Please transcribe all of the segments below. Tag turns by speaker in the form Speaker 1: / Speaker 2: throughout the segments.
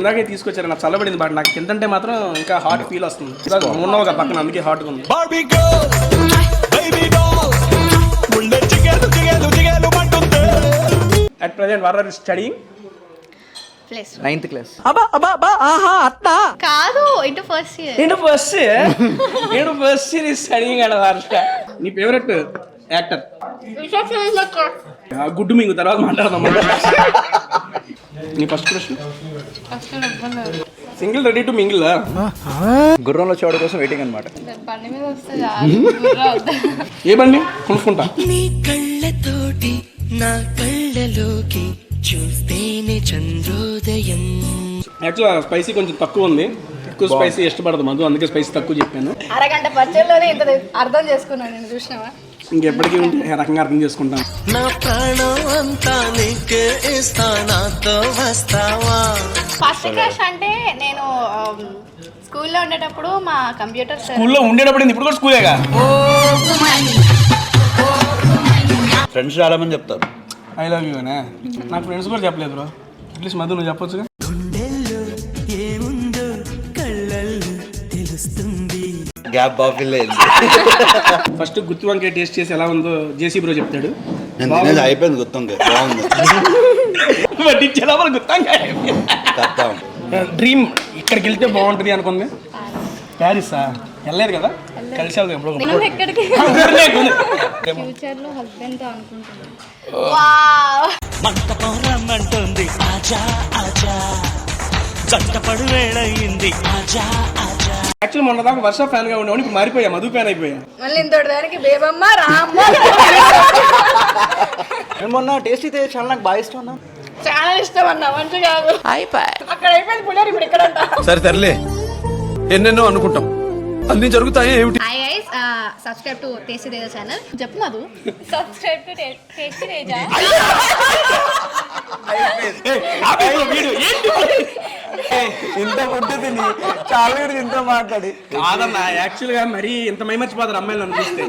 Speaker 1: ఇందాకే తీసుకొచ్చారు, నాకు చల్లబడింది బట్ నాకు తింటే మాత్రం ఇంకా హాట్ ఫీల్ వస్తుంది. ఉన్నావు కదా పక్కన, అందుకే హాట్గా ఉంది. At present what are you studying?
Speaker 2: Plus
Speaker 3: 9th class.
Speaker 2: కాదు, ఇటు ఫస్ట్ ఇయర్.
Speaker 1: నేను ఫస్ట్ ఇయర్ స్టడీయింగ్ అన్న వర్ష. నీ ఫేవరెట్ యాక్టర్? గుడ్డు మింగు తర్వాత మాట్లాడదాం. నీ first question? Single ready to mingle.
Speaker 3: గుర్రంలో చోటు కోసం వెయిటింగ్ అనమాట.
Speaker 2: బండి మీద వస్తే
Speaker 1: ఏ బండి కొనుక్కుంటా?
Speaker 4: నీ కళ్ళతోటి నా కళ్ళలోకి చూస్తేనే చంద్రోదయం.
Speaker 1: యాక్చువల్ స్పైసీ కొంచెం తక్కువ ఉంది, ఎక్కువ స్పైసీ ఇష్టపడదు మధు, అందుకే స్పైసీ తక్కువ చెప్పాను.
Speaker 2: అరగంట పచ్చళ్ళలోనే ఇంత అర్థం చేసుకున్నాను నేను, చూసినావా?
Speaker 1: ఇంకెప్పటికీ రకంగా అర్థం చేసుకుంటాను.
Speaker 4: నా ప్రాణం అంతా నీకే ఇస్తా, నాతో వస్తావా?
Speaker 2: ఫస్ట్ క్లాస్ అంటే నేను స్కూల్లో ఉండేటప్పుడు మా కంప్యూటర్
Speaker 1: స్కూల్లో ఉండేటప్పుడు ఇప్పుడు కూడా స్కూలేగా.
Speaker 3: ఫ్రెండ్స్ చాలా మంది చెప్తారు
Speaker 1: ఐ లవ్ యూ అనే. నాకు ఫ్రెండ్స్ కూడా చెప్పలేదు బ్రో. అట్లీస్ట్ మధు నువ్వు చెప్పొచ్చుగా.
Speaker 4: గుండెల్లో ఏముందో కళ్ళల్లో తెలుస్తుంది.
Speaker 3: గ్యాప్ బాఫిల్
Speaker 1: ఫస్ట్ గుత్తి వంకాయ టేస్ట్ చేసి ఎలా ఉందో జేసీ బ్రో చెప్తాడు.
Speaker 3: అయిపోయింది గుత్తంకాయ, బాగుంది.
Speaker 1: వడ్డించేలా గుత్తంకాయ డ్రీమ్. ఇక్కడికి వెళ్తే బాగుంటుంది అనుకుంది. ప్యారిసా? వెళ్ళలేదు కదా, కలిసి వెళ్దాం ఎప్పుడు.
Speaker 2: ఎక్కడికి ఫ్యూచర్ లో హస్బెండ్ తో అనుకుంటున్నాను.
Speaker 4: మంటపం రమ్మంటుంది, ఆజా ఆజా, జంటపడు వేళయింది, ఆజా ఆజా.
Speaker 1: యాక్చువల్ మొన్న దాకా వర్ష ఫ్యాన్ గా ఉండేవాడిని, ఇప్పుడు మారిపోయా, మధు ఫ్యాన్ అయిపోయా.
Speaker 2: మళ్ళీ ఇంతటి దానికి బేబమ్మ రామ్మ.
Speaker 3: మొన్న టేస్ట్ అయితే చాలా నాకు బాగా ఇష్టం అన్నా.
Speaker 2: చాలా ఇష్టం అన్న, మంచిగా కాదు. అక్కడ అయిపోయింది పులిహోర, ఇప్పుడు ఇక్కడ అంట.
Speaker 5: సరే తరలే, ఎన్నెన్నో అనుకుంటాం, అన్ని జరుగుతాయి ఏమిటి?
Speaker 2: Hi guys, subscribe to tasty Teja channel. చెప్పు Madhu. Subscribe to tasty Teja.
Speaker 3: ఇంత ఫుడ్ తిని చాలా ఇంత మాట్లాడి
Speaker 1: కాదన్నా, యాక్చువల్ గా మరీ ఇంత మైమర్చిపోతారు అమ్మాయిలు అనిపిస్తే.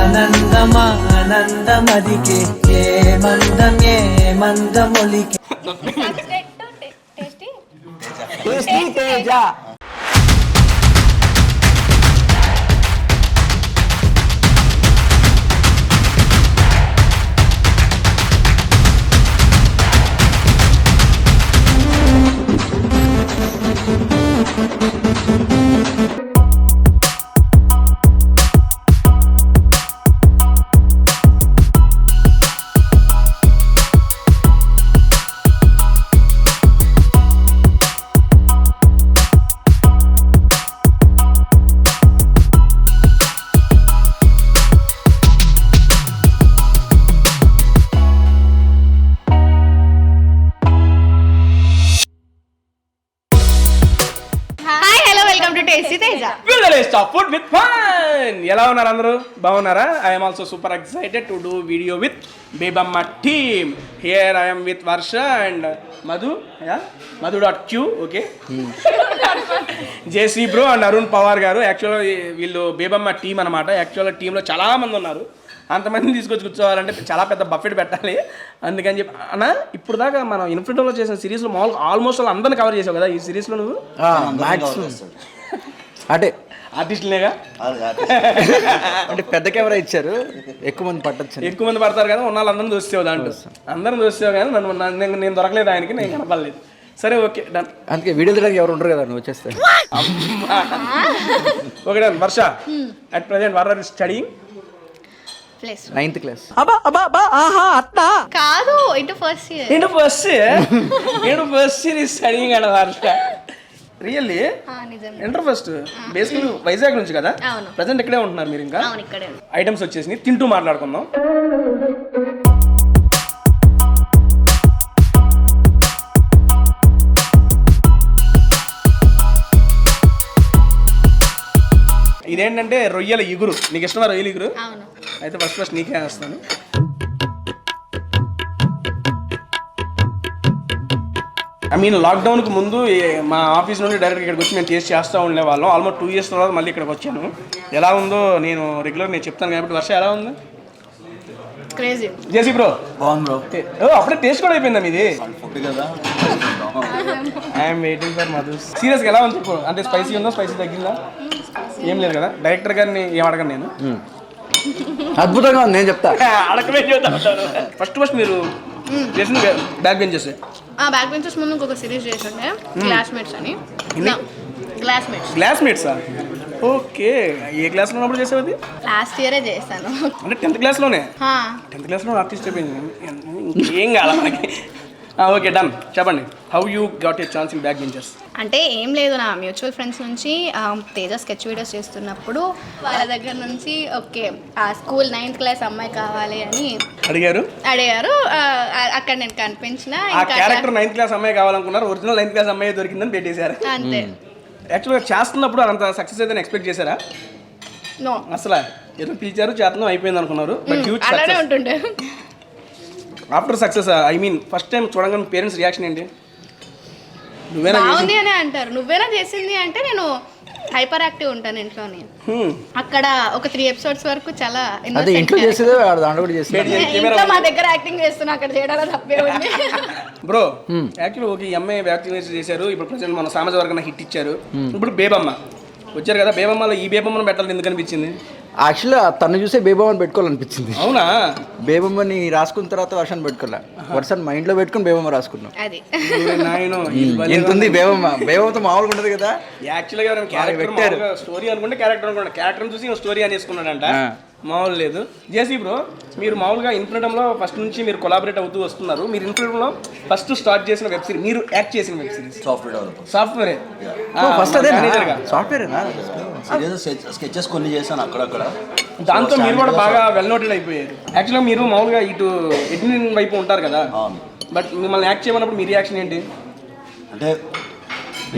Speaker 4: ఆనందమానందమదికే ఏ మందం ఏ మందమొలికే.
Speaker 2: Subscribe to tasty
Speaker 3: Teja.
Speaker 1: Food with fun. ఎలా ఉన్నారు అందరూ? బాగున్నారా? I'm also super excited to do video with Bebamma team. Here I'm with Varsha and Madhu, మధు.q. Okay, JC bro and Arun Pawar గారు. యాక్చువల్గా వీళ్ళు బేబమ్మ టీం అనమాట. యాక్చువల్గా టీంలో చాలామంది ఉన్నారు. అంతమందిని తీసుకొచ్చి కూర్చోవాలంటే చాలా పెద్ద బఫెట్ పెట్టాలి. అందుకని చెప్పి అన్న, ఇప్పుడు దాకా మనం ఇన్ఫినిటీలో చేసిన సిరీస్లో మామూలుగా ఆల్మోస్ట్ అందరిని కవర్ చేసావు కదా ఈ సిరీస్లో నువ్వు?
Speaker 3: అంటే
Speaker 1: ఆర్టిస్టులేగా,
Speaker 3: అంటే పెద్ద కెమెరా ఇచ్చారు, ఎక్కువ మంది పట్టచ్చు.
Speaker 1: ఎక్కువ మంది పడతారు కదా, ఉన్న వాళ్ళందరినీ చూసేవు, దాంట్లో అందరిని చూసేవు కానీ నేను దొరకలేదు, ఆయనకి నేను కనపడలేదు. సరే ఓకే డన్.
Speaker 3: అందుకే వీడియో తీయడానికి ఎవరు ఉండరు కదా, నువ్వు వచ్చేస్తే.
Speaker 1: Okay done. Varsha, at present what are you studying?
Speaker 2: Plus
Speaker 3: 9th class.
Speaker 2: కాదు, ఇటు ఫస్ట్ ఇయర్.
Speaker 1: నేను ఫస్ట్ ఇయర్ స్టడీయింగ్ అన్న Varsha. Really? Inter first. Basically Vizag నుంచి కదా? ప్రజెంట్ ఇక్కడే ఉంటున్నారు మీరు? ఇంకా ఐటమ్స్ వచ్చేసి తింటూ మాట్లాడుకుందాం. ఇదేంటంటే రొయ్యల ఇగురు. నీకు ఇష్టమా రొయ్యల ఇగురు? అయితే ఫస్ట్ నీకే వేస్తాను. ఐ మీన్ లాక్డౌన్కి ముందు మా ఆఫీస్ నుండి డైరెక్ట్గా ఇక్కడికి వచ్చి మేము టేస్ట్ చేస్తూ ఉండే వాళ్ళం. ఆల్మోస్ట్ 2 years తర్వాత మళ్ళీ ఇక్కడికి వచ్చాను. ఎలా ఉందో నేను రెగ్యులర్ నేను చెప్తాను కాబట్టి. వర్ష ఎలా ఉంది?
Speaker 2: క్రేజీ.
Speaker 1: జేసీ బ్రో
Speaker 3: బాగుంది బ్రో.
Speaker 1: అప్పుడే టేస్ట్ కూడా అయిపోయిందా మీది?
Speaker 3: ఫుడ్ కదా.
Speaker 1: I'm waiting for Madhu. సీరియస్గా ఎలా ఉంది చెప్పు. అంటే స్పైసీ ఉందా, స్పైసీ తగ్గిందా? ఏం లేదు కదా. డైరెక్టర్ గారిని ఏం అడగను నేను.
Speaker 3: అద్భుతంగా ఉంది, నేను చెప్తా.
Speaker 1: అడగమే ఫస్ట్ మీరు చేసిన బ్యాక్ బెంచెస్.
Speaker 2: బ్యాక్ బెంచెస్ ముందు ఇంకొక సిరీస్ చేసిండే క్లాస్మేట్స్ అని.
Speaker 1: క్లాస్మేట్సా? ఓకే. ఏ క్లాస్లో ఉన్నప్పుడు చేసావు అది?
Speaker 2: లాస్ట్ ఇయరే చేశాను.
Speaker 1: అంటే 10th క్లాస్లోనే? 10th క్లాస్లో ఆర్టిస్ట్ అయిపోయింది. ఏం కాదా మనకి. Okay done. చెప్పండి, how you got a chance in back benches?
Speaker 2: అంటే ఏం లేదు, నా మ్యూచువల్ ఫ్రెండ్స్ నుంచి తేజ స్కెచ్ వీడియోస్ చేస్తున్నప్పుడు వాళ్ళ దగ్గర నుంచి ఓకే ఆ స్కూల్ 9th క్లాస్ అమ్మాయి కావాలి అని
Speaker 1: అడిగారు.
Speaker 2: అక్కడ నేను కనిపించిన
Speaker 1: ఆ క్యారెక్టర్ 9th క్లాస్ అమ్మాయి కావాలనుకున్నారు. ఒరిజినల్ 9th క్లాస్ అమ్మాయి దొరికిందని పెట్టేశారు.
Speaker 2: అంతే.
Speaker 1: యాక్చువల్గా చేస్తున్నప్పుడు అంత సక్సెస్ అయితే ఎక్స్పెక్ట్ చేశారా?
Speaker 2: నో,
Speaker 1: అసలు ఏదో పిలిచారు, చేతనం అయిపోయింది అనుకున్నారు. బట్ హ్యూజ్
Speaker 2: అలానే
Speaker 1: సక్సెస్.
Speaker 2: ఉంటుండే.
Speaker 1: After success I mean first time చూడగానే పేరెంట్స్ రియాక్షన్ ఏంటి? నువ్వేనా
Speaker 2: బాగుంది అని అంటారు. నువ్వేనా చేసింది అంటే నేను హైపర్ యాక్టివ్ ఉంటాను ఇంట్లోని. అక్కడ ఒక 3 ఎపిసోడ్స్ వరకు చాలా
Speaker 3: అదే ఇంట్లో చేసేదే దాంట్లో కూడా చేసేది.
Speaker 2: ఇంట్లో మా దగ్గర యాక్టింగ్ చేస్తున్నా, అక్కడ చేయడాలో తప్పే ఉంది.
Speaker 1: బ్రో యాక్చువల్లీ ఓకే, ఈ అమ్మాయి యాక్టింగ్ చేశారు. ఇప్పుడు ప్రజెంట్ మన సామాజిక వర్గాన్ని హిట్ ఇచ్చారు. ఇప్పుడు బేబమ్మ వచ్చారు కదా. బేబమ్మలో ఈ బేబమ్మను పెట్టాలని ఎందుకు అనిపించింది?
Speaker 3: యాక్చువల్లీ తను చూసే బేబమ్మని పెట్టుకోవాలనిపించింది.
Speaker 1: అవునా?
Speaker 3: బేబమ్మని రాసుకున్న తర్వాత వర్షం పెట్టుకోలే, వర్షం మైండ్ లో పెట్టుకుని బేబమ్మ రాసుకున్నాం.
Speaker 2: అది
Speaker 3: ఎంత ఉంది బేబమ్మ. బేబమ్మతో మామూలుగా ఉండదు కదా.
Speaker 1: యాక్చువల్గా క్యారెక్టర్ స్టోరీ అనుకుంటే క్యారెక్టర్ చూసి స్టోరీ అనేసుకున్నాడంట. మామూలు లేదు. జేసీ బ్రో, మీరు మామూలుగా ఇన్ఫినిటంలో ఫస్ట్ నుంచి మీరు కొలాబరేట్ అవుతూ వస్తున్నారు. మీరు ఇన్ఫినిటంలో ఫస్ట్ స్టార్ట్ చేసిన వెబ్ సిరీస్, మీరు యాక్ట్ చేసిన వెబ్ సిరీస్ సాఫ్ట్వేర్.
Speaker 3: ఫస్ట్ అదే సాఫ్ట్వేర్
Speaker 6: స్కెచెస్ కొన్ని చేశాను అక్కడక్కడ.
Speaker 1: దాంతో మీరు కూడా బాగా వెల్ నోటెడ్ అయిపోయారు. యాక్చువల్గా మీరు మామూలుగా ఇటు ఎడిటింగ్ వైపు ఉంటారు కదా. బట్ మిమ్మల్ని యాక్ట్ చేయమన్నప్పుడు మీ రియాక్షన్ ఏంటి?
Speaker 6: అంటే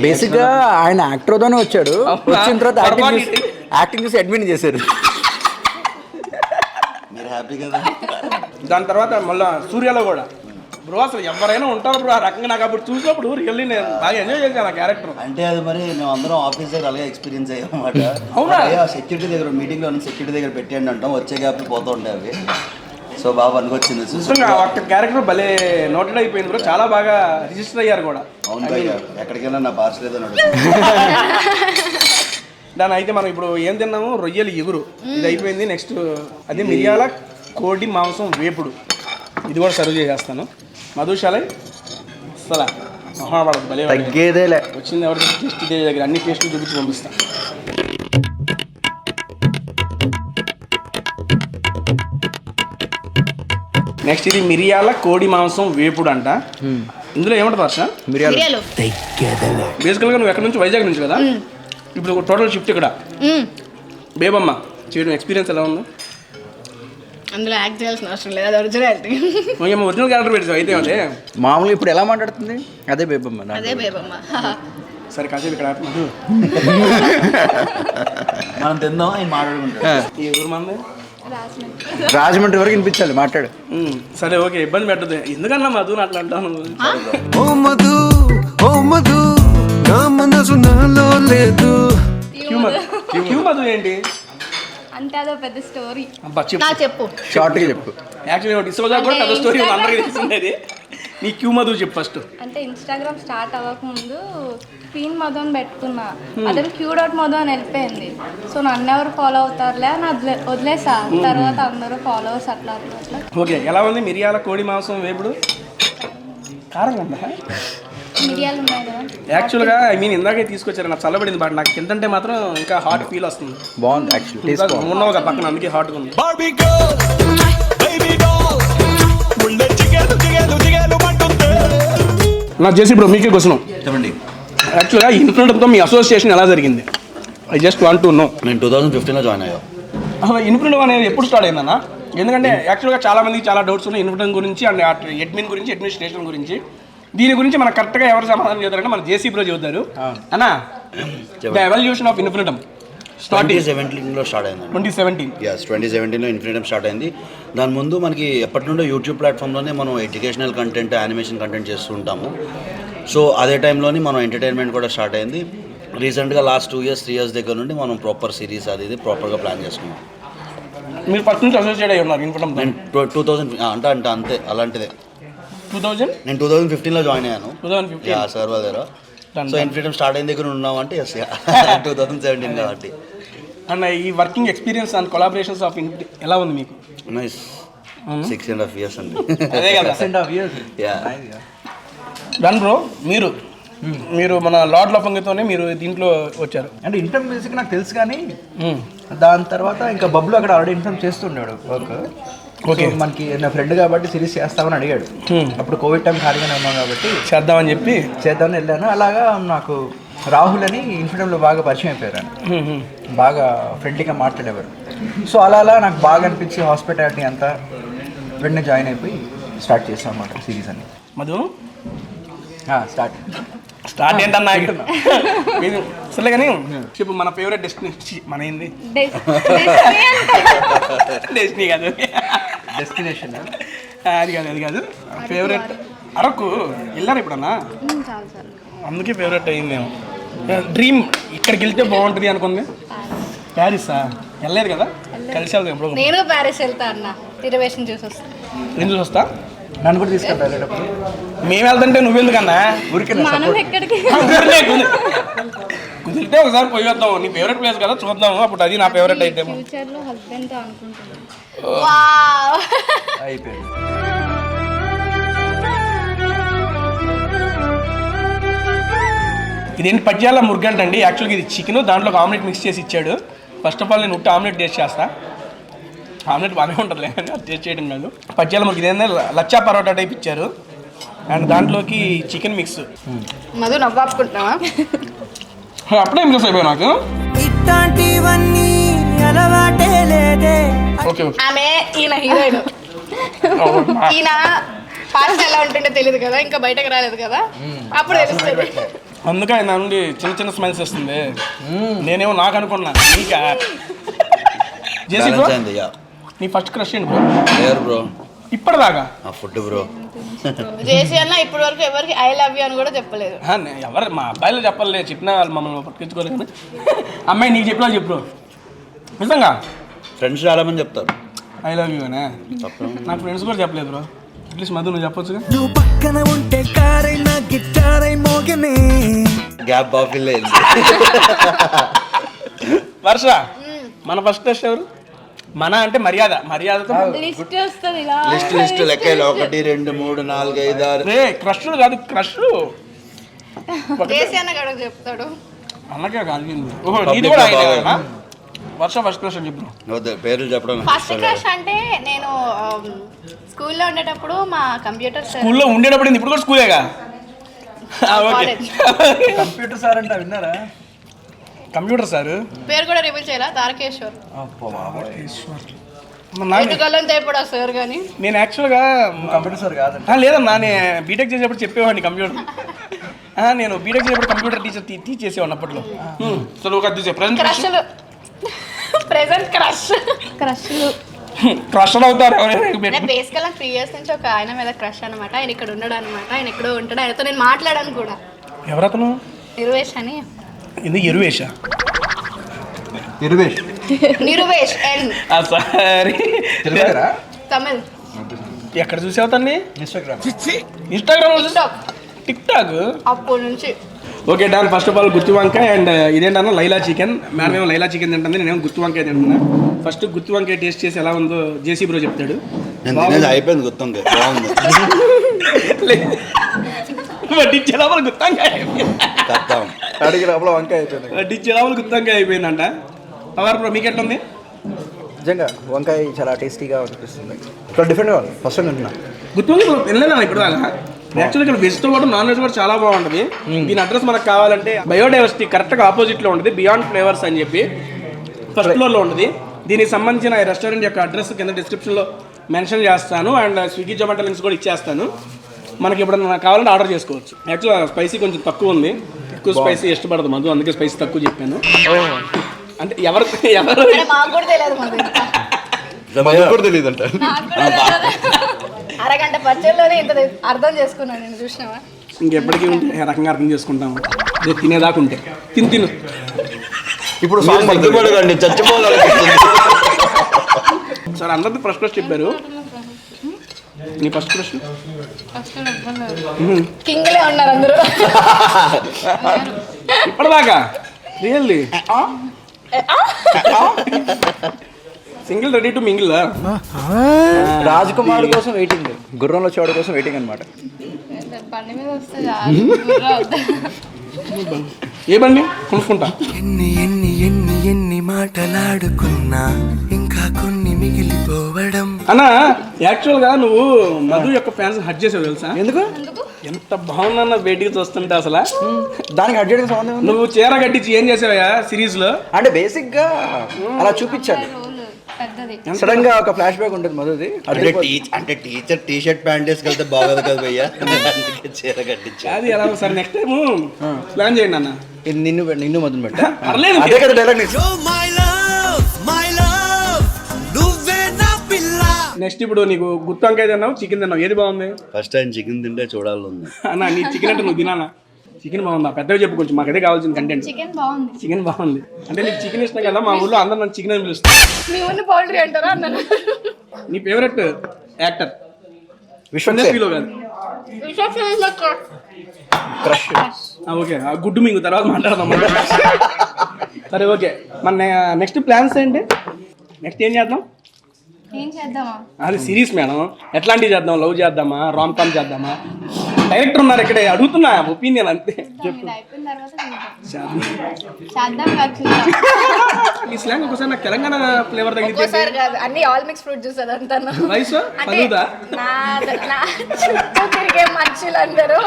Speaker 3: బేసిక్గా ఆయన యాక్టర్తోనే వచ్చాడు. వచ్చిన తర్వాత యాక్టింగ్ చూసి అడ్మిట్ చేశారు.
Speaker 6: మీరు హ్యాపీ కదా.
Speaker 1: దాని తర్వాత మళ్ళీ సూర్యలో కూడా బ్రో అసలు ఎవరైనా ఉంటారు బ్రో ఆ రకంగా. నాకు అప్పుడు చూసినప్పుడు రియల్లీ నేను బాగా ఎంజాయ్ చేశాను ఆ క్యారెక్టర్.
Speaker 6: అంటే అది మరి మేము అందరం ఆఫీస్ దగ్గర అలాగే ఎక్స్పీరియన్స్ అయ్యామన్నమాట.
Speaker 1: అవునా?
Speaker 6: సెక్యూరిటీ దగ్గర మీటింగ్లో సెక్యూరిటీ దగ్గర పెట్టండి అంటాం, వచ్చే గ్యాప్ పోతూ ఉంటాయి అవి. సో బాగా పనికొచ్చింది.
Speaker 1: ఒక్క క్యారెక్టర్ భలే నోటెడ్ అయిపోయింది బ్రో. చాలా బాగా రిజిస్టర్ అయ్యారు కూడా.
Speaker 6: అవును భయ్యా, ఎక్కడికైనా నా భాష లేదని
Speaker 1: దాని అయితే మనం ఇప్పుడు ఏం తిన్నాము? రొయ్యలు ఎగురు. ఇది అయిపోయింది. నెక్స్ట్ అదే మిరియాల కోడి మాంసం వేపుడు. ఇది కూడా సర్వ్ చేసేస్తాను. మధుశాల అసలు మహాపడదు భలే
Speaker 3: తగ్గేదేలే.
Speaker 1: వచ్చింది ఎవరి టేస్ట్ ఇదే దగ్గర అన్ని టేస్టులు చూపించి పంపిస్తాను. నెక్స్ట్ ఇది మిరియాల కోడి మాంసం వేపుడు అంట. ఇందులో ఏమంటుంది హర్ష?
Speaker 2: మిరియాలు.
Speaker 1: బేసికల్గా నువ్వు ఎక్కడి నుంచి? వైజాగ్ నుంచి కదా. ఇప్పుడు టోటల్ షిఫ్ట్ ఇక్కడ బేబమ్మ చేయడం ఎక్స్పీరియన్స్ ఎలా ఉంది?
Speaker 2: అందులో యాక్ట్ చేయాల్సిన అవసరం లేదు, అది ఒరిజినాలిటీ.
Speaker 1: ఒరిజినల్ క్యారెక్టర్ పెట్టావు అయితే. అదే
Speaker 3: మామూలు ఇప్పుడు ఎలా మాట్లాడుతుంది అదే బేబమ్మ.
Speaker 2: అదే బేబమ్మ.
Speaker 1: సరే కాసేపు ఇక్కడ
Speaker 6: మనం తిందాం ఆయన మాట్లాడుకుంటాం.
Speaker 1: ఈ ఊరు మంది
Speaker 3: రాజమండ్రి వరకు వినిపించాలి మాట్లాడు.
Speaker 1: సరే ఓకే, ఇబ్బంది పెట్టదు. ఎందుకన్నా మధు అట్లా అంటాను?
Speaker 5: ఓ మధు ఓ మధు నా మనసు నాలో లేదు.
Speaker 1: క్యూ మధు ఏంటి
Speaker 2: అంటే అదో పెద్ద స్టోరీ.
Speaker 1: అబ్బా
Speaker 2: చెప్పు.
Speaker 3: షార్ట్గా చెప్పు.
Speaker 1: యాక్చువల్లీ డిస్పోజా కూడా పెద్ద స్టోరీ అందరికీ తెలిసింది. నీ క్యూ మధు చెప్పు ఫస్ట్.
Speaker 7: అంటే ఇన్స్టాగ్రామ్ స్టార్ట్ అవ్వకముందు క్వీన్ మధు అని పెట్టుకున్నా, అదే క్యూ డాట్ మధు అని వెళ్ళిపోయింది. సో నన్ను ఎవరు ఫాలో అవుతారులే అని వదిలేసా. తర్వాత అందరూ ఫాలోవర్స్ అట్లా అట్లా.
Speaker 1: ఓకే, ఎలా ఉంది మిరియాల కోడి మాంసం వేపుడు? కారంగా ఉందా?
Speaker 7: మిరియాలు ఉన్నాయి కదా.
Speaker 1: యాక్చువల్గా ఐ మీన్ ఇందాకే తీసుకొచ్చారు, నాకు చల్లబడింది. బట్ నాకు తింటే మాత్రం ఇంకా హాట్ ఫీల్ వస్తుంది.
Speaker 3: బాగుంది యాక్చువల్లీ.
Speaker 1: ఉన్నావు కదా పక్కన, అందుకే హాట్గా ఉంది. నాకు చేసి ఇప్పుడు మీకే క్వశ్చన్
Speaker 6: చెప్పండి.
Speaker 1: యాక్చువల్గా ఇన్ఫినిటంతో మీ అసోసియేషన్ ఎలా జరిగింది? I just want to know.
Speaker 6: నేను 2015లో జాయిన్ అయ్యా.
Speaker 1: అసలు ఇన్ఫినిటం అనేది ఎప్పుడు స్టార్ట్ అయిందన్న? ఎందుకంటే యాక్చువల్గా చాలా మందికి చాలా డౌట్స్ ఉన్నాయి ఇన్ఫినిటం గురించి అండ్ అడ్మిన్ గురించి, అడ్మినిస్ట్రేషన్ గురించి. దీని గురించి మనకు కరెక్ట్గా ఎవరు సమాధానం చెబుతారంటే మన జేసీ బ్రో చెబుతారు. అన్నా, ద ఎవల్యూషన్ ఆఫ్ ఇన్ఫినిటం
Speaker 6: 2017లో స్టార్ట్ అయింది.
Speaker 1: 2017.
Speaker 6: 2017లో ఇన్ఫినిటం స్టార్ట్ అయింది. దాని ముందు మనకి ఎప్పటి నుండో యూట్యూబ్ ప్లాట్ఫామ్లోనే మనం ఎడ్యుకేషనల్ కంటెంట్, యానిమేషన్ కంటెంట్ చేస్తూ ఉంటాము. సో అదే టైంలోని మనం ఎంటర్టైన్మెంట్ కూడా స్టార్ట్ అయింది. రీసెంట్గా లాస్ట్ 2 years 3 years దగ్గర నుండి మనం ప్రాపర్ సిరీస్ అది ఇది ప్రాపర్గా ప్లాన్ చేసుకున్నాం.
Speaker 1: మీరు ఫస్ట్ నుంచి అసోసియేట్ అయ్యి ఉన్నారు ఇన్ఫ్రీడమ్
Speaker 6: నేను 2000 అంతే అలాంటిదే.
Speaker 1: 2000
Speaker 6: నేను 2015లో జాయిన్ అయ్యాను
Speaker 1: 2015
Speaker 6: సార్ వాళ్ళ దగ్గర. సో ఇన్ఫ్రీడమ్ స్టార్ట్ అయిన దగ్గర ఉన్నాం అంటే ఎస్ 2017 కాబట్టి.
Speaker 1: అండ్ ఈ working experience and collaborations of ఎలా ఉంది మీకు?
Speaker 6: నైస్ 6.5 years అండి.
Speaker 1: అదే కదా
Speaker 6: యా
Speaker 1: డన్ బ్రో. మీరు మన లార్డ్ లఫంగితోనే మీరు దీంట్లో వచ్చారు.
Speaker 3: అంటే ఇన్ఫ్రమ్ బేసిక్ నాకు తెలుసు కానీ దాని తర్వాత ఇంకా బబ్లు అక్కడ ఆల్రెడీ ఇన్ఫ్రమ్ చేస్తున్నాడు వర్క్. ఓకే, మనకి నా ఫ్రెండ్ కాబట్టి సిరీస్ చేస్తామని అడిగాడు. అప్పుడు కోవిడ్ టైం ఖాళీగానే ఉన్నాం కాబట్టి
Speaker 1: చేద్దామని
Speaker 3: చేద్దామని వెళ్ళాను. అలాగా నాకు రాహుల్ అని ఇన్ఫ్రీడమ్లో బాగా పరిచయం అయిపోయారు. బాగా ఫ్రెండ్లీగా మాట్లాడేవారు. సో అలా నాకు బాగా అనిపించి హాస్పిటాలిటీ అంతా వెంటనే జాయిన్ అయిపోయి స్టార్ట్ చేస్తాం అన్నమాట సిరీస్ అని.
Speaker 1: మధు
Speaker 3: స్టార్ట్
Speaker 1: ఏంటన్నా సరే కానీ చెప్పు మన ఫేవరెట్ డెస్టినేషన్ మన ఏంది? డెస్టినీ కాదు,
Speaker 3: డెస్టినేషన్
Speaker 1: అది కాదు ఫేవరెట్. అరకు వెళ్ళారు ఎప్పుడన్నా? అందుకే ఫేవరెట్ అయిందేమో. డ్రీమ్ ఇక్కడికి వెళ్తే బాగుంటుంది అనుకుంది. ప్యారిసా? వెళ్ళలేదు కదా, కలిసి వెళ్దాం ఎప్పుడు.
Speaker 2: నేను ప్యారిస్ వెళ్తా అన్న, రిజర్వేషన్ చూసి వస్తా.
Speaker 1: నేను చూసి వస్తా.
Speaker 3: నన్ను కూడా తీసుకెళ్తారు.
Speaker 1: మేము వెళ్తుంటే నువ్వెందుకన్నా
Speaker 3: ఊరికే
Speaker 2: మనం ఎక్కడికి
Speaker 1: కుదిరితే ఒకసారి పోయి వద్దాం. నీ ఫేవరెట్ ప్లేస్ కదా, చూద్దాము. అప్పుడు అది నా ఫేవరెట్ అయితే
Speaker 2: ఫ్యూచర్లో హస్బెండ్తో అనుకుంటున్నాను.
Speaker 3: అయిపోయింది.
Speaker 1: ఇదేంటి పట్యాల ముర్గంట అండి. యాక్చువల్గా ఇది చికెన్, దాంట్లో ఒక ఆమ్లెట్ మిక్స్ చేసి ఇచ్చాడు. ఫస్ట్ ఆఫ్ ఆల్ నేను ఉట్టి ఆమ్లెట్ టేస్ట్ చేస్తా. ఆమ్లెట్ బాగానే ఉంటుంది కానీ అది టేస్ట్ చేయడం కాదు. పట్యాల ముర్గ ఇదేంటే లచ్చా పరోటా టైప్ ఇచ్చారు అండ్ దాంట్లోకి చికెన్ మిక్స్.
Speaker 2: మధు నవ్వాపుకుంటున్నావా?
Speaker 1: అప్పుడే ఇంప్రెస్ అయిపోయావు నాకు.
Speaker 4: ఇట్లాంటివన్నీ అలవాటే లేదే.
Speaker 1: Okay okay.
Speaker 2: ఆమె ఈయన హీరోయిన్. ఈయన పాస్ట్ ఎలా ఉంటుందో తెలియదు కదా, ఇంకా బయటకు రాలేదు కదా, అప్పుడు తెలుస్తుంది.
Speaker 1: అందుకే నా నుండి చిన్న చిన్న స్మైల్స్ వస్తుంది. నేనేమో నాకు అనుకున్నా ఇంకా. జేసీ బ్రో, నీ ఫస్ట్ క్రష్ ఏంటి బ్రో?
Speaker 6: లేరు బ్రో
Speaker 1: ఇప్పటిదాకా.
Speaker 6: Food bro.
Speaker 2: జేసీ అన్న ఇప్పటి వరకు ఎవరికి ఐ లవ్ యూ అని కూడా చెప్పలేదు.
Speaker 1: ఎవరు మా అబ్బాయిలు చెప్పలేదు, చెప్పినా వాళ్ళు మమ్మల్ని పట్టించుకోలేదు. కానీ అమ్మాయి నీకు చెప్పినా చెప్పు నిజంగా.
Speaker 6: ఫ్రెండ్స్ చాలా మంది చెప్తారు
Speaker 1: ఐ లవ్ యూ అనే. నాకు ఫ్రెండ్స్ కూడా చెప్పలేదు బ్రో. అట్లీస్ట్ మధు నువ్వు చెప్పొచ్చుగా.
Speaker 4: నువ్వు పక్కన ఉంటే కారైనా గిటారై మోగనే.
Speaker 6: గ్యాప్ బాఫిల్
Speaker 1: వర్ష, మన ఫస్ట్ క్రష్ ఎవరు? మన అంటే మర్యాదతో
Speaker 2: లిస్ట్ వస్తుంది ఇలా.
Speaker 6: లిస్ట్ లెక్కలు 1 2 3 4 5 6.
Speaker 1: రే క్రష్ కాదు, క్రష్
Speaker 2: జేసీ అన్న గడకు చెప్తాడు.
Speaker 1: అన్నకే కాదు. ఓహో నీది కూడా అయినా. వర్ష ఫస్ట్ క్రష్ అని చెప్పు.
Speaker 6: పేర్లు చెప్పడం
Speaker 2: ఫస్ట్ క్రష్ అంటే నేను స్కూల్లో ఉండేటప్పుడు మా కంప్యూటర్ సార్.
Speaker 1: స్కూల్లో ఉండేటప్పుడు ఇప్పుడు కూడా స్కూలేగా? ఓకే.
Speaker 3: కంప్యూటర్ సార్ అంటే విన్నారా?
Speaker 1: కంప్యూటర్ సార్
Speaker 2: పేరు కూడా రివీల్ చేయాలా? తారకేశ్వర్.
Speaker 1: నా
Speaker 2: ఎటుకల్లం ఇప్పుడు ఆ సార్ కానీ
Speaker 1: నేను యాక్చువల్గా
Speaker 3: కంప్యూటర్ సార్ కాదండి.
Speaker 1: లేదన్నా, నేను బీటెక్ చేసేప్పుడు చెప్పేవాడిని కంప్యూటర్. నేను బీటెక్ చేసేప్పుడు కంప్యూటర్ టీచ్ చేసేవాడిని అప్పట్లో. సో ఒక
Speaker 2: క్రష్లు, ప్రెజెంట్ క్రష్లు
Speaker 1: క్రష్లు అవుతారు ఎవరైనా.
Speaker 2: నేను బేసికల్గా 3 years నుంచి ఒక ఆయన మీద క్రష్ అనమాట. ఆయన ఇక్కడ ఉన్నాడు అనమాట, ఆయన ఎక్కడో ఉంటాడు. ఆయనతో నేను మాట్లాడాను కూడా.
Speaker 1: ఎవరతను?
Speaker 2: నిర్వేష్ అని.
Speaker 1: ఇది ఇరువేషా?
Speaker 2: నిర్వేష్ ఎన్.
Speaker 1: సారీ
Speaker 2: తమిళ్.
Speaker 1: ఎక్కడ చూసావు తన్ని?
Speaker 3: ఇన్స్టాగ్రామ్
Speaker 1: టిక్ టాక్
Speaker 2: అప్పటి నుంచి.
Speaker 1: Okay done. First of all గుత్తి వంకాయ అండ్ ఇదేంటన్నా లైలా చికెన్. మేడం ఏమో లైలా చికెన్ తింటుంది, నేనేమో గుత్తి వంకాయ తింటున్నా. ఫస్ట్ గుత్తి వంకాయ టేస్ట్ చేసి ఎలా ఉందో జేసీ బ్రో చెప్తాడు.
Speaker 6: అయిపోయింది గుత్తంకాయ బాగుంది.
Speaker 1: వడ్డించే లోపల గుత్తంకాయ
Speaker 3: అడిగి లోపల వంకాయ అయిపోయింది.
Speaker 1: వడ్డించే లోపల గుత్తంకాయ అయిపోయిందంట. పవర్ బ్రో మీకు ఎట్లుంది?
Speaker 3: నిజంగా వంకాయ చాలా టేస్టీగా అనిపిస్తుంది. ఇక్కడ డిఫరెంట్గా ఉంది. ఫస్ట్ టైం తింటున్నా
Speaker 1: గుత్తి వంకాయ వెళ్ళలేదా ఇప్పుడు దాకా? యాక్చువల్గా ఇక్కడ వెజ్తో పాటు నాన్ వెజ్ కూడా చాలా బాగుంటుంది. దీని అడ్రస్ మనకు కావాలంటే బయోడైవర్సిటీ కరెక్ట్గా ఆపోజిట్లో ఉంటుంది, బియాండ్ ఫ్లేవర్స్ అని చెప్పి ఫస్ట్ ఫ్లోర్లో ఉంటుంది. దీనికి సంబంధించిన రెస్టారెంట్ యొక్క అడ్రస్ కింద డిస్క్రిప్షన్లో మెన్షన్ చేస్తాను అండ్ స్విగ్గీ జొమాటో లింక్స్ కూడా ఇచ్చేస్తాను. మనకి ఎప్పుడన్నా కావాలంటే ఆర్డర్ చేసుకోవచ్చు. యాక్చువల్గా స్పైసీ కొంచెం తక్కువ ఉంది, ఎక్కువ స్పైసీ ఇష్టపడదు మధు, అందుకే స్పైసీ తక్కువ చెప్పాను. అంటే ఎవరు
Speaker 2: మాకు కూడా తెలియదు,
Speaker 6: కూడా తెలియదు అంట.
Speaker 2: అరగంట పచ్చళ్ళలోనే ఇంత అర్థం చేసుకున్నాను నేను. చూసినావా?
Speaker 1: ఇంకెప్పటికీ ఉంటే ఏ రకంగా అర్థం చేసుకుంటాము. తినేదాకా ఉంటే తిను.
Speaker 6: ఇప్పుడు చచ్చిపోవాలి.
Speaker 1: ఒకసారి అందరిది ఫస్ట్ చెప్పారు. నీ ఫస్ట్ క్వశ్చన్
Speaker 2: కింగ్లే ఉన్నారు అందరూ.
Speaker 1: ఇప్పటిదాకా really single ready to mingle.
Speaker 3: Raj Kumar కోసం వెయిటింగ్, గుర్రంలో చోడ కోసం వెయిటింగ్ అనమాట.
Speaker 7: బండి మీద వస్తే
Speaker 1: ఏ బండి కొనుక్కుంటా.
Speaker 4: ఎన్ని ఎన్ని ఎన్ని ఎన్ని మాటలాడుకున్నా ఇంకా కొన్ని మిగిలిపోవడం.
Speaker 1: అన్నా యాక్చువల్గా నువ్వు మధు యొక్క ఫ్యాన్స్ హట్ చేసావు తెలుసా?
Speaker 3: ఎందుకు?
Speaker 1: ఎంత బాగుందన్న బయటికి చూస్తుంటే అసలు
Speaker 3: దానికి హట్ చేయడానికి సంబంధం ఉంది?
Speaker 1: నువ్వు చీర కట్టించి ఏం చేసావా సిరీస్ లో?
Speaker 3: అంటే బేసిక్ గా అలా చూపించాలి.
Speaker 7: పెద్దది
Speaker 3: సడన్ గా ఒక ఫ్లాష్ బ్యాక్ ఉంటుంది మధుది.
Speaker 6: అంటే టీచర్ టీ షర్ట్ ప్యాంట్ వేసుకెళ్తే బాగోదు కదా భయ్యా, అందుకే చీర కట్టించా.
Speaker 1: అది ఎలా సరే నెక్స్ట్ టైం ప్లాన్ చేయండి అన్న.
Speaker 3: నిన్ను మధుని పెట్టా.
Speaker 1: పర్లేదు.
Speaker 3: అదే కదా డైలాగ్.
Speaker 1: నెక్స్ట్ ఇప్పుడు నీకు గుత్తి వంకాయ తిన్నావు, చికెన్ తిన్నావు, ఏది బాగుంది?
Speaker 6: ఫస్ట్ టైం చికెన్ తింటే చూడాలని.
Speaker 1: అన్న నీ చికెన్ అంటే నువ్వు తినాలా? చికెన్ బాగుందా? పెద్దగా చెప్పు కొంచెం, మాకు అదే కావాల్సిన కంటెంట్.
Speaker 2: చికెన్ బాగుంది.
Speaker 1: చికెన్ బాగుంది అంటే నీకు చికెన్ ఇష్టం కదా, మా ఊళ్ళో అందరూ నన్ను చికెన్ అని పిలుస్తారు.
Speaker 2: మీ ఊరిని పౌల్ట్రీ అంటారా అన్నాను.
Speaker 1: నీ ఫేవరెట్ యాక్టర్?
Speaker 3: విశ్వనాథ్
Speaker 1: ఫీలో కాదు,
Speaker 3: క్రష్.
Speaker 1: ఓకే గుడ్డు మింగు తర్వాత మాట్లాడదాం. సరే ఓకే, మన నెక్స్ట్ ప్లాన్స్ ఏంటి? నెక్స్ట్ ఏం చేద్దాం?
Speaker 7: ఏం చేద్దామా?
Speaker 1: అది సిరీస్ మేడం, ఎట్లాంటివి చేద్దాం? లవ్ చేద్దామా, రామ్ కామ్ చేద్దామా? డైరెక్టర్ ఉన్నారు ఇక్కడే, అడుగుతున్నా ఒపీనియన్ అంతే.
Speaker 7: ఇది అయిపోయిన తర్వాత
Speaker 1: చేద్దాం.
Speaker 7: చేద్దాం కాదు.
Speaker 1: ఈ స్లాంగ్ ఒకసారి నాకు తెలంగాణ ఫ్లేవర్ తగ్గితే
Speaker 2: ఒక్కోసారి కాదు, అన్ని ఆల్ మిక్స్ ఫ్రూట్ జ్యూస్ అదంతా.
Speaker 1: రైస్ పదుదా
Speaker 2: నా చుట్టూ తిరిగే మనుషులందరూ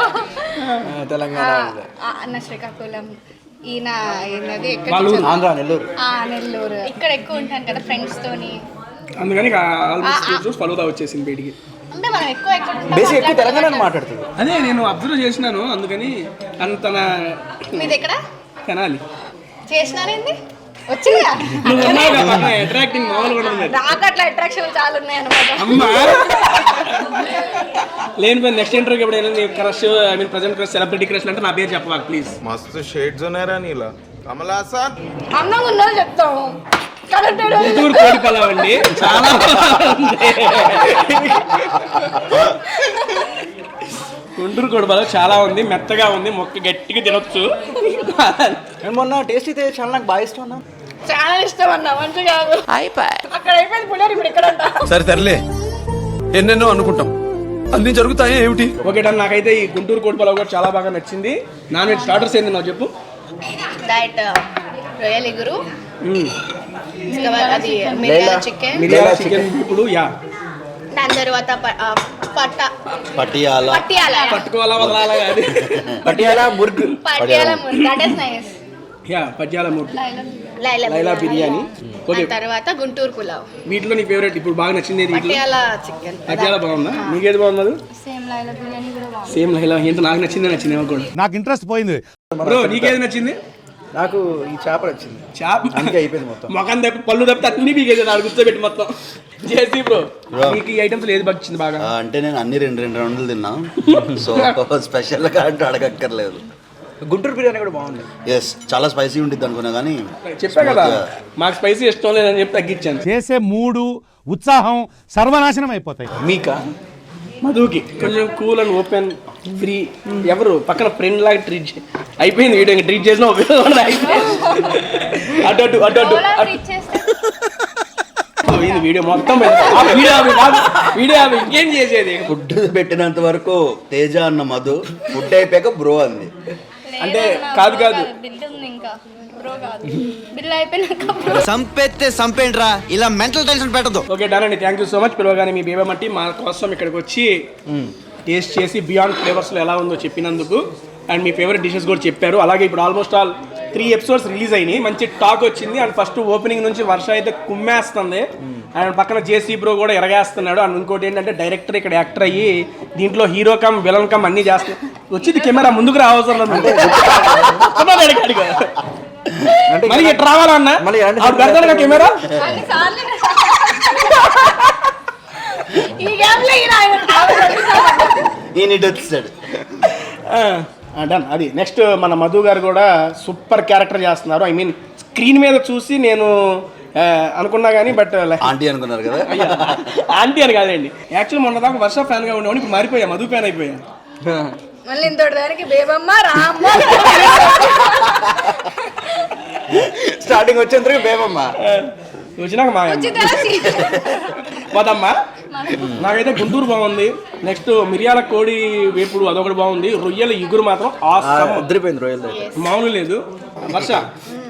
Speaker 3: తెలంగాణ
Speaker 2: అన్న శ్రీకాకుళం, ఈయన ఏంటది
Speaker 1: వాళ్ళు
Speaker 3: ఆంధ్ర, నెల్లూరు.
Speaker 2: నెల్లూరు. ఇక్కడ ఎక్కువ ఉంటాను కదా ఫ్రెండ్స్ తోని,
Speaker 1: అందుకని ఆల్మోస్ట్ ఫలుదా వచ్చేసింది బయటికి.
Speaker 2: అంటే మనం ఎక్కువ
Speaker 3: బేసిక్ ఎక్కువ తెలంగాణ మాట్లాడుతుంది.
Speaker 1: అదే నేను అబ్జర్వ్ చేసినాను, అందుకని అంత
Speaker 2: మీది ఎక్కడ
Speaker 1: కనాలి.
Speaker 2: చేసినారేంది వచ్చిందా?
Speaker 1: నువ్వు ఉన్నావు కదా అట్రాక్టింగ్ మామూలుగా ఉండదు.
Speaker 2: నాకు అట్లా అట్రాక్షన్ చాలా ఉన్నాయి అనమాట.
Speaker 1: అమ్మా లేని నెక్స్ట్ ఇంటర్వ్యూకి ఎప్పుడైనా నీ crush, I mean present crush, celebrity crush అంటే నా పేరు చెప్పవాలి ప్లీజ్.
Speaker 8: मस्त शेड्स ఉన్నారా నీలా కమల్ హాసన్
Speaker 2: అందంగా ఉన్నది చెప్తాము.
Speaker 1: గుంటూరు కోడి పలావ్ అండి, చాలా గుంటూరు కోడి పలావ్ చాలా ఉంది, మెత్తగా ఉంది, మొక్క గట్టిగా తినొచ్చు.
Speaker 3: నేను మొన్న టేస్ట్ అయితే చాలా నాకు బాగా ఇష్టం అన్నా.
Speaker 2: చాలా ఇష్టం అన్న, మంచిగా అక్కడ అయిపోయింది పులిహోర, ఇప్పుడు ఇక్కడ
Speaker 5: సరే తరలే, ఎన్నెన్నో అనుకుంటాం, అన్ని జరుగుతాయి ఏమిటి?
Speaker 1: Okay done. నాకైతే ఈ గుంటూరు కోడి పలావ్ కూడా చాలా బాగా నచ్చింది. నాన్ వెజ్ స్టార్టర్స్ ఏంది నాకు చెప్పు.
Speaker 2: డైట్ రొయ్యల ఇగురు, అది మిరియాల చికెన్,
Speaker 1: మిరియాల చికెన్ ఇప్పుడు యా,
Speaker 2: దాని తర్వాత
Speaker 6: పటియాలా
Speaker 1: పట్టుకోవాలా వదలాలా అది
Speaker 3: Patiala murgh.
Speaker 2: Patiala murgh, that is nice.
Speaker 1: Yeah Patiala మూడు,
Speaker 2: లైలా
Speaker 1: లైలా బిర్యానీ. ఓకే,
Speaker 2: దాని తర్వాత గుంటూరు పులావ్,
Speaker 1: వీటిలో నీ ఫేవరెట్ ఇప్పుడు బాగా నచ్చింది ఏది? వీటిలో
Speaker 2: పటియాలా చికెన్.
Speaker 1: పట్యాల బాగుందా? నీకేది బాగున్నది?
Speaker 7: సేమ్ లైలా బిర్యానీ కూడా బాగుంది.
Speaker 1: సేమ్ లైలా. ఏంటో నాకు నచ్చింది ఏమో కూడా.
Speaker 8: నాకు ఇంట్రెస్ట్ పోయింది.
Speaker 1: బ్రో నీకేది నచ్చింది?
Speaker 3: నాకు ఈ చేప వచ్చింది,
Speaker 1: చాప్
Speaker 3: అందుకే అయిపోయింది మొత్తం.
Speaker 1: మొఖం తప్పి పళ్ళు తప్పి అన్ని బీగేది నాడు కూర్చోబెట్టి మొత్తం చేసి. బ్రో నీకు ఈ ఐటమ్స్ ఏది వచ్చింది బాగా?
Speaker 6: అంటే నేను అన్ని రెండు రౌండ్లు తిన్నా, సో స్పెషల్గా అంటే అడగక్కర్లేదు.
Speaker 3: గుంటూరు బిర్యానీ కూడా బాగుంది.
Speaker 6: ఎస్, చాలా స్పైసీ ఉంటుంది అనుకున్నా కానీ
Speaker 1: చెప్పా కదా మాకు స్పైసీ ఇష్టం లేదని చెప్పి తగ్గించాను.
Speaker 8: చేసే మూడు ఉత్సాహం సర్వనాశనం అయిపోతాయి.
Speaker 3: మీకా?
Speaker 1: మధుకి కొంచెం కూల్ అండ్ ఓపెన్ ఫ్రీ, ఎవరు పక్కన ఫ్రెండ్ లాగా ట్రీట్ అయిపోయింది. వీడియో ట్రీట్ చేసిన ఉపయోగం అయిపోయింది. అటు అటు అటు అటు
Speaker 7: Cola ఇచ్చేస్తే
Speaker 1: పోయింది వీడియో మొత్తం. వీడియో ఇంకేం చేసేది?
Speaker 6: ఫుడ్ పెట్టినంత వరకు తేజ అన్న మధు, ఫుడ్ అయిపోయాక బ్రో అంది.
Speaker 1: అంటే కాదు
Speaker 7: బిల్ ఉంది ఇంకా, బ్రో కాదు, బిల్ అయిపోయినాక
Speaker 4: సంపేస్తే సంపేంట్రా, ఇలా మెంటల్ టెన్షన్ పెట్టదు.
Speaker 1: ఓకే డన్ అండి, థ్యాంక్ యూ సో మచ్. పిలవగానే మీ బేబమట్టి మా కోసం ఇక్కడికి వచ్చి టేస్ట్ చేసి బియాండ్ ఫ్లేవర్స్లో ఎలా ఉందో చెప్పినందుకు, అండ్ మీ ఫేవరెట్ డిషెస్ కూడా చెప్పారు. అలాగే ఇప్పుడు ఆల్మోస్ట్ ఆల్ 3 ఎపిసోడ్స్ రిలీజ్ అయినాయి, మంచి టాక్ వచ్చింది. అండ్ ఫస్ట్ ఓపెనింగ్ నుంచి వర్ష అయితే కుమ్మేస్తుంది, అండ్ పక్కన జేసీ బ్రో కూడా ఎరగేస్తున్నాడు. అండ్ ఇంకోటి ఏంటంటే డైరెక్టర్ ఇక్కడ యాక్టర్ అయ్యి దీంట్లో హీరో కమ్ విలన్ కమ్ అన్నీ చేస్తున్నాడు. వచ్చింది కెమెరా ముందుకు రావసరం మరి ఇట్లా రావాలన్నా పెడతాడుగా కెమెరా.
Speaker 2: ఈ గ్యాప్లో
Speaker 6: ఈయన ఇటు వచ్చేసాడు.
Speaker 1: డన్. అది నెక్స్ట్ మన మధు గారు కూడా సూపర్ క్యారెక్టర్ చేస్తున్నారు. ఐ మీన్ స్క్రీన్ మీద చూసి నేను అనుకున్నా కానీ బట్
Speaker 6: ఆంటీ అనుకున్నారు కదా.
Speaker 1: ఆంటీ అని కాదండి, యాక్చువల్ మొన్న దాకా వర్ష ఫ్యాన్గా ఉండేవాడిని, ఇప్పుడు మారిపోయా, మధు ఫ్యాన్ అయిపోయా.
Speaker 2: మళ్ళీ ఇంతటి దానికి బేబమ్మ రామ్మ
Speaker 3: స్టార్టింగ్ వచ్చేందుకు బేబమ్మ
Speaker 1: వచ్చినాక మా మదమ్మ. నాకైతే గుంటూరు బాగుంది. నెక్స్ట్ మిరియాల కోడి వేపుడు అదొకటి బాగుంది. రొయ్యల ఇగురు మాత్రం
Speaker 3: అద్దరిపోయింది రొయ్యలు,
Speaker 1: మామూలు లేదు. వర్ష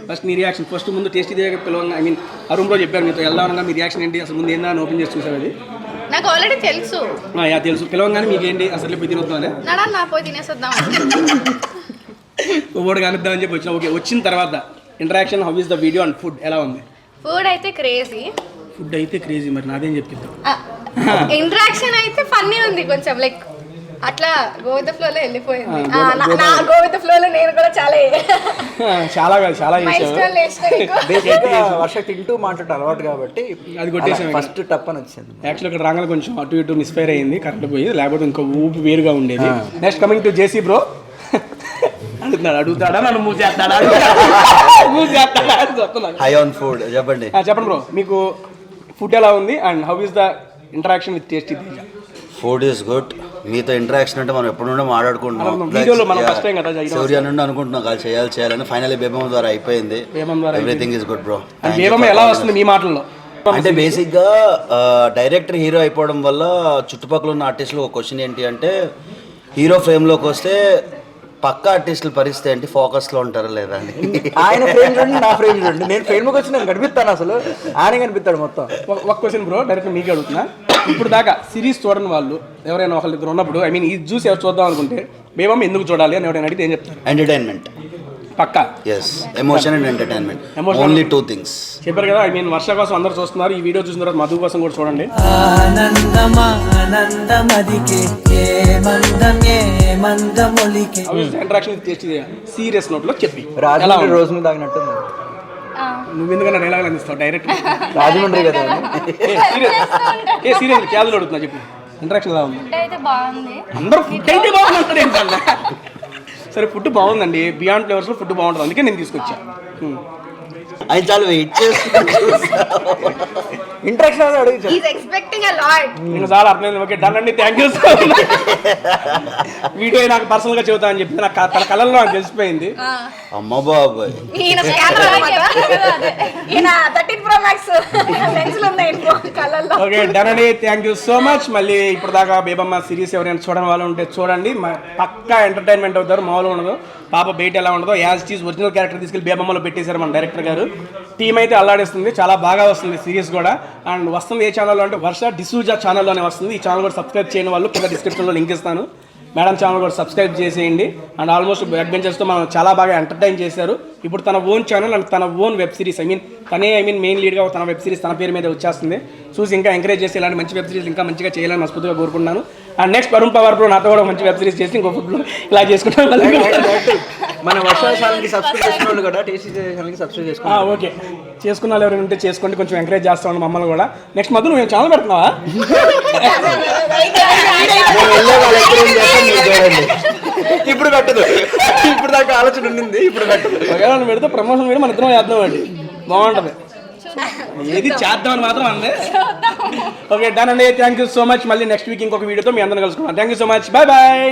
Speaker 1: ఫస్ట్ నీ రియాక్షన్, ఫస్ట్ ముందు టేస్టీ దగ్గర పిలవంగా, ఐ మీన్ ఆ రూమ్లో చెప్పారు మీతో వెళ్దామనగా మీ రియాక్షన్ ఏంటి, అసలు ముందు ఏందా అని ఓపెన్ చేసి చూసారు. అది
Speaker 2: నాకు ఆల్రెడీ తెలుసు.
Speaker 1: తెలుసు, పిలవంగానే మీకేంటి అసలు పోయి తినొద్దామని,
Speaker 2: నా పోయి తినేసొద్దాం
Speaker 1: ఓడి కానిద్దామని చెప్పి వచ్చిన. ఓకే, వచ్చిన తర్వాత interaction, how is the video and food ఎలా ఉంది?
Speaker 2: ఫుడ్ అయితే క్రేజీ.
Speaker 1: ఫుడ్ అయితే క్రేజీ, మరి నాదేం చెప్పింది.
Speaker 2: ఇంటరాక్షన్ అయితే ఫన్నీ ఉంది కొంచెం, లైక్ అట్లా గో విత్ ద ఫ్లో లో వెళ్ళిపోయింది. నా గో విత్ ద ఫ్లో లో నేను కూడా చాలా
Speaker 1: చాలా కాదు చాలా
Speaker 3: వర్ష తింటూ మాట్లాడే అలవాటు కాబట్టి
Speaker 1: అది కొట్టేసాం.
Speaker 3: ఫస్ట్ టప్ అని వచ్చింది.
Speaker 1: యాక్చువల్ ఇక్కడ రాగానే కొంచెం అటు ఇటు మిస్ఫైర్ అయ్యింది, కరెక్ట్ పోయి, లేకపోతే ఇంకో ఊపి వేరుగా ఉండేది. Next coming to JC bro, అడుగుతాడా నన్ను మూవ్ చేస్తాడా
Speaker 6: హై ఆన్ ఫుడ్ చెప్పండి.
Speaker 1: చెప్పండి బ్రో, మీకు ఫుడ్ ఎలా ఉంది and how is the interaction with tasty Teja?
Speaker 6: Food is good. మీతో ఇంటరాక్షన్ అంటే మనం ఎప్పుడు నుండి మాట్లాడుకుంటున్నాం,
Speaker 1: వీడియోలో మనం ఫస్ట్ టైం కదా
Speaker 6: సూర్య నుండి అనుకుంటున్నాం కాదు చేయాలని, ఫైనల్లీ బేబమ్మ ద్వారా అయిపోయింది. Everything is good bro.
Speaker 1: Bebamma ఎలా వస్తుంది మీ మాటల్లో?
Speaker 6: అంటే బేసిక్గా డైరెక్టర్ హీరో అయిపోవడం వల్ల చుట్టుపక్కల ఉన్న ఆర్టిస్టులు ఒక క్వశ్చన్ ఏంటి అంటే, హీరో ఫ్రేమ్లోకి వస్తే పక్క ఆర్టిస్టుల పరిస్థితి ఏంటి, ఫోకస్లో ఉంటారా లేదా అని.
Speaker 3: ఆయన ఫ్రేమ్ చూడండి, నా ఫ్రేమ్ చూడండి. నేను ఫ్రేమ్కి వచ్చి నేను కనిపిస్తాను, అసలు ఆయన కనిపిస్తాడు మొత్తం.
Speaker 1: ఒక క్వశ్చన్ బ్రో, డైరెక్ట్ మీకు అడుగుతున్నా. ఇప్పుడు దాకా సిరీస్ చూడని వాళ్ళు ఎవరైనా ఒకళ్ళ దగ్గర ఉన్నప్పుడు, ఐ మీన్ ఇది చూసి ఎవరు చూద్దాం అనుకుంటే బేబమ్మ ఎందుకు చూడాలి అని ఎవరైనా అడిగితే ఏం చెప్తారు?
Speaker 6: ఎంటర్టైన్మెంట్.
Speaker 1: పక్కా.
Speaker 6: Yes, emotion and entertainment, only 2 things.
Speaker 1: చెప్పారు కదా, ఐ మీన్ వర్ష కోసం అందరూ చూస్తున్నారు. ఈ వీడియో చూసిన తర్వాత మధు కోసం కూడా చూడండి. ఇంటరాక్షన్ సీరియస్ నోట్ లో చెప్పి
Speaker 3: రాజమండ్రి రోజు మీద తాగినట్టు.
Speaker 1: నువ్వు ఎందుకన్నా డైలాగ్ అందిస్తావు డైరెక్ట్?
Speaker 3: రాజమండ్రి కదా.
Speaker 1: సీరియస్ క్యాజువల్ అడుగుతున్నా, చెప్పు ఇంటరాక్షన్ ఎలా ఉంది?
Speaker 7: ఫుడ్ అయితే బాగుంది.
Speaker 1: అందరూ ఫుడ్ అయితే బాగుంది ఏంటన్నా? సరే, ఫుడ్ బాగుందండి, బియాండ్ ఫ్లేవర్స్ లో ఫుడ్ బాగుంటుంది, అందుకే నేను తీసుకొచ్చా.
Speaker 6: ఆయన చాలా వెయిట్ చేస్తున్నాను.
Speaker 3: ఇంటరాక్షన్ అడుగు.
Speaker 1: నేను చాలా అర్థమైంది. ఓకే డన్ అండి, thank you so much. Video నాకు పర్సనల్ గా చెబుతా అని చెప్పి నాకు తన కళల్లో నాకు తెలిసిపోయింది.
Speaker 6: అమ్మ బాబాయ్,
Speaker 1: ఓకే డన్ అండి, థ్యాంక్ యూ సో మచ్. మళ్ళీ ఇప్పుడు దాకా బేబమ్మ సిరీస్ ఎవరైనా చూడని వాళ్ళు ఉంటే చూడండి, పక్కా ఎంటర్టైన్మెంట్ అవుతారు, మామూలుగా ఉండదు. పాప బయట ఎలా ఉండదో as it is original character తీసుకెళ్ళి బేబమ్మలో పెట్టేశారు మన డైరెక్టర్ గారు. టీం అయితే అల్లాడిస్తుంది, చాలా బాగా వస్తుంది సిరీస్ కూడా. అండ్ వస్తుంది ఏ ఛానల్లో అంటే వర్ష డిసూజా ఛానల్లోనే వస్తుంది. ఈ ఛానల్ కూడా సబ్స్క్రైబ్ చేయని వాళ్ళు కింద డిస్క్రిప్షన్లో లింక్ ఇస్తాను. మేడం ఛానల్ కూడా సబ్స్క్రైబ్ చేసేయండి. అండ్ ఆల్మోస్ట్ బ్యాక్ బెంచర్స్తో మనం చాలా బాగా ఎంటర్టైన్ చేశారు. ఇప్పుడు తన ఓన్ ఛానల్ అండ్ తన own web series, I mean main లీడ్గా తన వెబ్ సిరీస్ తన పేరు మీద వచ్చేస్తుంది. చూసి ఇంకా ఎంకరేజ్ చేసి ఇలాంటి మంచి వెబ్ సిరీస్ ఇంకా మంచిగా చేయాలని మనస్ఫూర్తిగా కోరుకుంటున్నాను. And next Varun power bro నాతో కూడా మంచి వెబ్ సిరీస్ చేసి ఇంకో ఫుడ్ ఇలా చేసుకుంటాం.
Speaker 3: మన వర్ష ఛానల్కి సబ్స్క్రైబ్ చేసిన వాళ్ళు కూడా టేస్టీ ఛానల్కి సబ్స్క్రైబ్ చేసుకోండి.
Speaker 1: ఓకే, చేసుకున్న వాళ్ళు ఎవరైనా ఉంటే చేసుకోండి, కొంచెం ఎంకరేజ్ చేస్తాను మమ్మల్ని కూడా. నెక్స్ట్ మధ్య నువ్వు ఛానల్ పెడుతున్నావా?
Speaker 3: ఇప్పుడు పెట్టదు, ఇప్పుడు దాకా ఆలోచన ఉండింది, ఇప్పుడు పెట్టదు.
Speaker 1: ఒకవేళ నువ్వు పెడితే ప్రమోషన్ కూడా మన ఇద్దరం చేద్దాం అండి, బాగుంటుంది. ఏది చేద్దామని మాత్రం అందే. ఓకే డన్ అండి, థ్యాంక్ యూ సో మచ్. మళ్ళీ నెక్స్ట్ వీక్ ఇంకొక వీడియోతో మీ అందరం కలుసుకున్నాం. Thank you so much, bye bye.